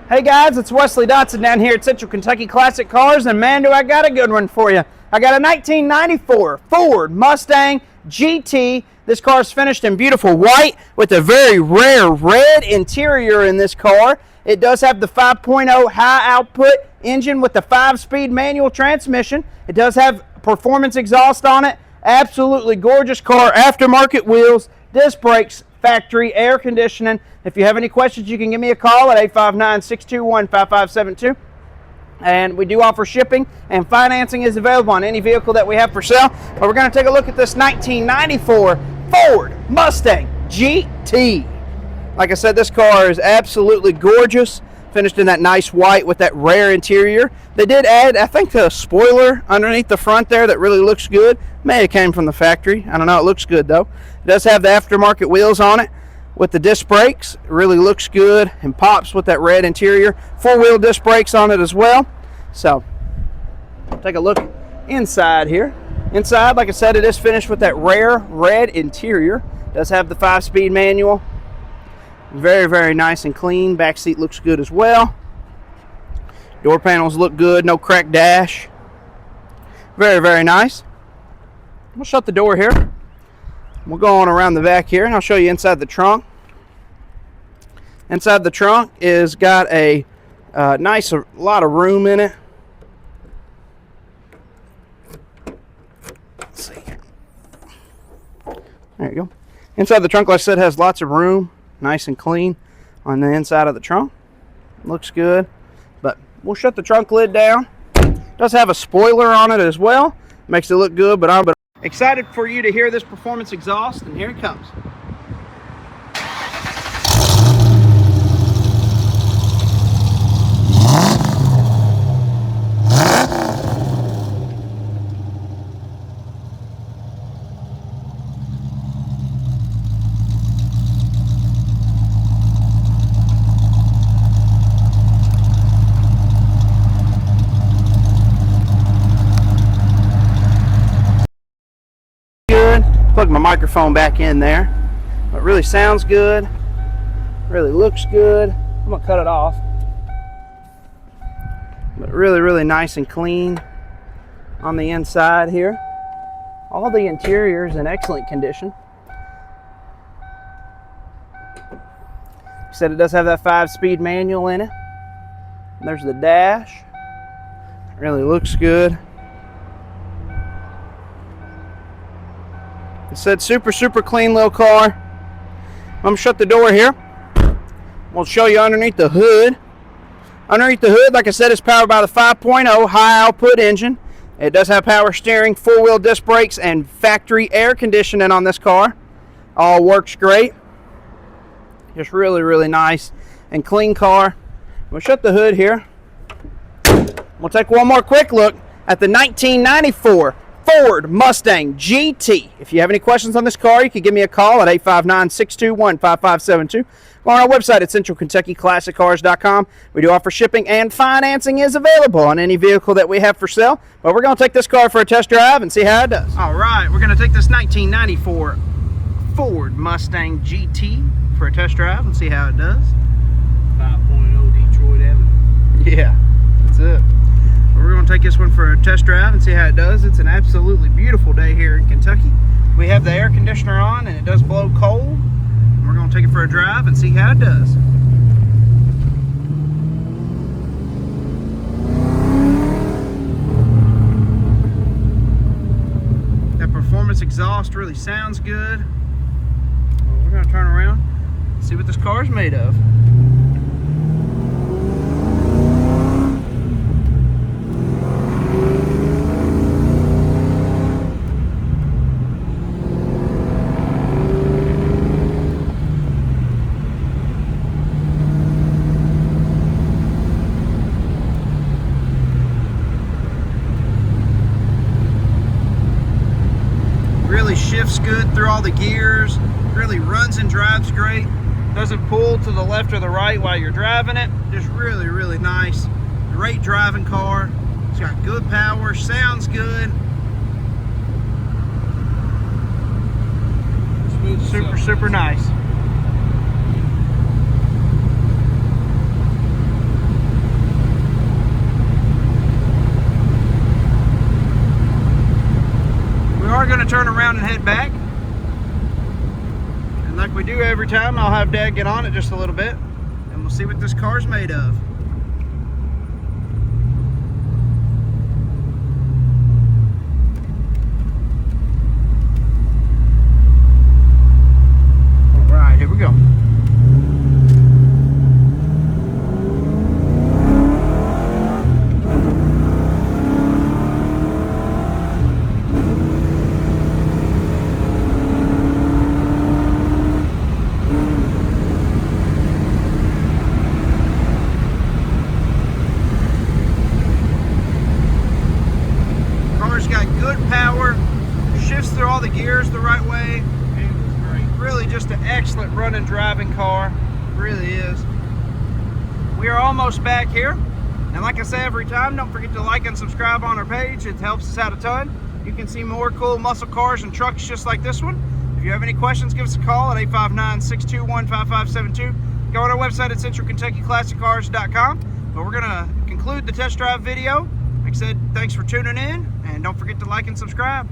Hey guys, it's Wesley Dotson down here at Central Kentucky Classic Cars, and man, do I got a good one for you. I got a 1994 Ford Mustang GT. This car is finished in beautiful white with a very rare red interior in this car. It does have the 5.0 high output engine with the 5-speed manual transmission. It does have performance exhaust on it. Absolutely gorgeous car. Aftermarket wheels, disc brakes, factory air conditioning. If you have any questions, you can give me a call at 859-621-5572. And we do offer shipping, and financing is available on any vehicle that we have for sale. But we're going to take a look at this 1994 Ford Mustang GT. Like I said, this car is absolutely gorgeous, finished in that nice white with that rare interior. They did add, I think, a spoiler underneath the front there that really looks good. May have came from the factory. I don't know. It looks good, though. It does have the aftermarket wheels on it with the disc brakes. It really looks good and pops with that red interior. 4-wheel disc brakes on it as well. So, take a look inside here. Inside, like I said, it is finished with that rare red interior. It does have the 5-speed manual. Very, very nice and clean. Back seat looks good as well. Door panels look good. No cracked dash. Very, very nice. We'll shut the door here. We'll go on around the back here, and I'll show you inside the trunk. Inside the trunk is got a nice lot of room in it. Let's see. There you go. Inside the trunk, like I said, has lots of room. Nice and clean on the inside of the trunk. Looks good. But we'll shut the trunk lid down. It does have a spoiler on it as well. Makes it look good, but I'm excited for you to hear this performance exhaust, and here it comes. Plug my microphone back in there. It really sounds good. Really looks good. I'm gonna cut it off. But really, really nice and clean on the inside here. All the interior is in excellent condition. Like I said, it does have that 5-speed manual in it. And there's the dash. It really looks good. It said super clean little car. I'm going to shut the door here. We'll show you underneath the hood. Underneath the hood, like I said, it's powered by the 5.0 high output engine. It does have power steering, 4-wheel disc brakes, and factory air conditioning on this car. All works great. Just really, really nice and clean car. We'll shut the hood here. We'll take one more quick look at the 1994 Ford Mustang GT. If you have any questions on this car, you can give me a call at 859-621-5572. Or on our website at centralkentuckyclassiccars.com. We do offer shipping, and financing is available on any vehicle that we have for sale. But we're going to take this car for a test drive and see how it does. All right, we're going to take this 1994 Ford Mustang GT for a test drive and see how it does. 5.0 Detroit Avenue. Yeah, that's it. We're going to take this one for a test drive and see how it does. It's an absolutely beautiful day here in Kentucky. We have the air conditioner on, and it does blow cold. And we're going to take it for a drive and see how it does. That performance exhaust really sounds good. Well, we're going to turn around and see what this car is made of. Really shifts good through all the gears, really runs and drives great, doesn't pull to the left or the right while you're driving it. Just really, really nice, great driving car. It's got good power, sounds good. Super nice. turn around and head back. And like we do every time, I'll have Dad get on it just a little bit, and we'll see what this car's made of. All right, here we go. Got good power, shifts through all the gears the right way. Really just an excellent running driving car, really is. We are almost back here, and like I say every time, don't forget to like and subscribe on our page. It helps us out a ton. You can see more cool muscle cars and trucks just like this one. If you have any questions, give us a call at 859-621-5572. Go on our website at centralkentuckyclassiccars.com. But we're gonna conclude the test drive video. Like I said, thanks for tuning in, and don't forget to like and subscribe.